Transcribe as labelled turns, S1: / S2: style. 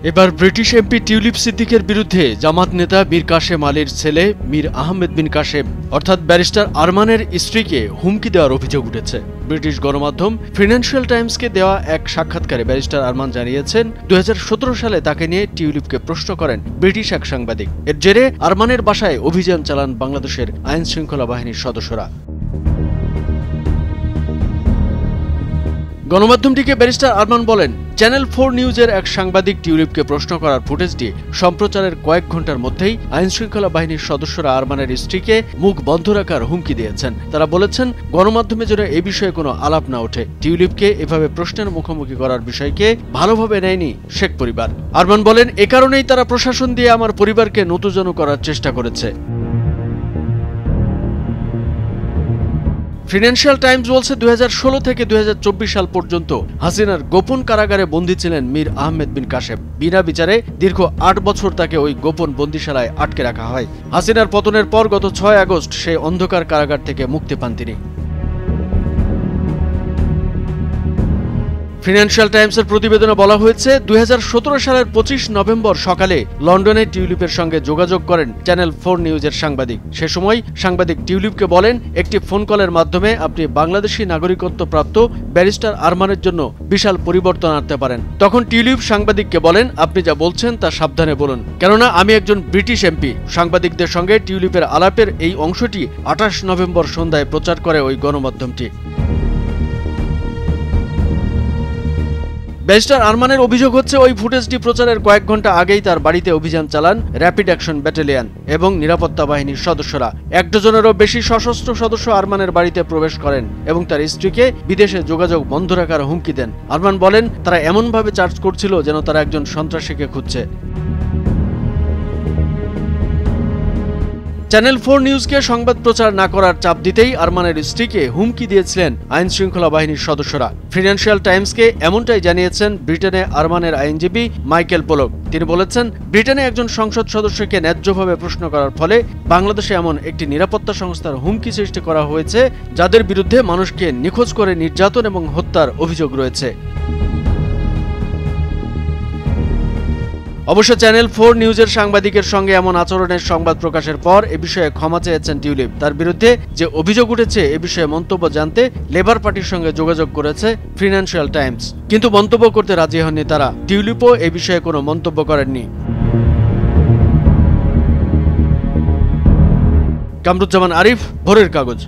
S1: এবার British MP tulip সিদ্দিকের বিরুদ্ধে জামাত নেতা মীর কাশেম আলীর ছেলে মীর আহমেদ বিন কাশেম অর্থাৎ ব্যারিস্টার আরমানের স্ত্রীকে হুমকি দেওয়ার অভিযোগ উঠেছে। ব্রিটিশ গণমাধ্যম ফিনান্সিয়াল টাইমসকে দেওয়া এক সাক্ষাৎকারে ব্যারিস্টার আরমান জানিয়েছেন 2017 সালে তাকে নিয়ে টিউলিপকে প্রশ্ন করেন ব্রিটিশ এক সাংবাদিক। এর জেরে আরমানের বাসায় অভিযান চালান বাংলাদেশের আইন শৃঙ্খলা বাহিনীর সদস্যরা। গণমাধ্যমটিকে ব্যারিস্টার আরমান বলেন, চ্যানেল 4 নিউজের এক সাংবাদিক টিউলিপকে প্রশ্ন করার ফুটেজটি সম্প্রচারের কয়েক ঘন্টার মধ্যেই আইনশৃঙ্খলা বাহিনীর সদস্যরা আরমানের স্ত্রীকে মুখ বন্ধ রাখার হুমকি দিয়েছেন। তারা বলেছেন, গণমাধ্যমে যেন এ বিষয়ে কোনো আলাপ না ওঠে। টিউলিপকে এভাবে প্রশ্নের মুখোমুখি করার বিষয়কে ভালোভাবে নেয়নি শেখ পরিবার। আরমান বলেন, এ কারণেই তারা প্রশাসন দিয়ে আমার পরিবারকে নতজানু করার চেষ্টা করেছে। ফিনান্সিয়াল টাইমস বলছে 2016 থেকে 2024 সাল পর্যন্ত হাসিনার গোপন কারাগারে বন্দী ছিলেন মীর আহমেদ বিন কাশেম। বিনা বিচারে দীর্ঘ 8 বছর তাকে ওই গোপন বন্দিশালায় আটকে রাখা হয়। হাসিনার পতনের পর গত 6 আগস্ট সেই অন্ধকার কারাগার থেকে মুক্তি পান তিনি। ফিনান্সিয়াল টাইমসের প্রতিবেদনে বলা হয়েছে 2017 সালের 25 নভেম্বর সকালে লন্ডনে টিউলিপের সঙ্গে যোগাযোগ করেন চ্যানেল 4 নিউজের সাংবাদিক। সে সময় সাংবাদিক টিউলিপকে বলেন, একটি ফোন কলের মাধ্যমে আপনি বাংলাদেশি নাগরিকত্ব প্রাপ্ত ব্যারিস্টার আরমানের জন্য বিশাল পরিবর্তন আনতে পারেন। তখন টিউলিপ সাংবাদিককে বলেন, আপনি যা বলছেন তা সাবধানে বলুন, কেননা আমি একজন ব্রিটিশ এমপি। সাংবাদিকদের সঙ্গে টিউলিপের আলাপের এই অংশটি 28 নভেম্বর সন্ধ্যায় প্রচার করে ওই গণমাধ্যমটি। ব্যারিস্টার আরমানের অভিযোগ হচ্ছে, ওই ফুটেজটি প্রচারের কয়েক ঘন্টা আগেই তার বাড়িতে অভিযান চালান র্যাপিড অ্যাকশন ব্যাটালিয়ন এবং নিরাপত্তা বাহিনীর সদস্যরা। 1 ডজনেরও বেশি সশস্ত্র সদস্য আরমানের বাড়িতে প্রবেশ করেন এবং তার স্ত্রীকে বিদেশে যোগাযোগ বন্ধ রাখার হুমকি দেন। আরমান বলেন, তারা এমনভাবে চার্জ করছিল যেন তারা একজন সন্ত্রাসীকে খুঁজছে। চ্যানেল 4 নিউজকে সংবাদ প্রচার না করার চাপ দিতেই আরমানের স্ত্রীকে হুমকি দিয়েছিলেন আইন শৃঙ্খলা বাহিনীর সদস্যরা। ফিনান্সিয়াল টাইমসকে এমনটাই জানিয়েছেন ব্রিটেনে আরমানের আইনজীবী মাইকেল পোলক। তিনি বলেছেন, ব্রিটেনে একজন সংসদ সদস্যকে ন্যায্যভাবে প্রশ্ন করার ফলে বাংলাদেশে এমন একটি নিরাপত্তা সংস্থার হুমকি সৃষ্টি করা হয়েছে যাদের বিরুদ্ধে মানুষকে নিখোঁজ করে নির্যাতন এবং হত্যার অভিযোগ রয়েছে। অবশ্য চ্যানেল 4 নিউজের সাংবাদিকের সঙ্গে এমন আচরণের সংবাদ প্রকাশের পর এ বিষয়ে ক্ষমা চেয়েছেন টিউলিপ। তার বিরুদ্ধে যে অভিযোগ উঠেছে এ বিষয়ে মন্তব্য জানতে লেবার পার্টির সঙ্গে যোগাযোগ করেছে ফিনান্সিয়াল টাইমস, কিন্তু মন্তব্য করতে রাজি হননি তারা। টিউলিপও এ বিষয়ে কোনো মন্তব্য করেননি। কামরুজ্জামান আরিফ, ভোরের কাগজ।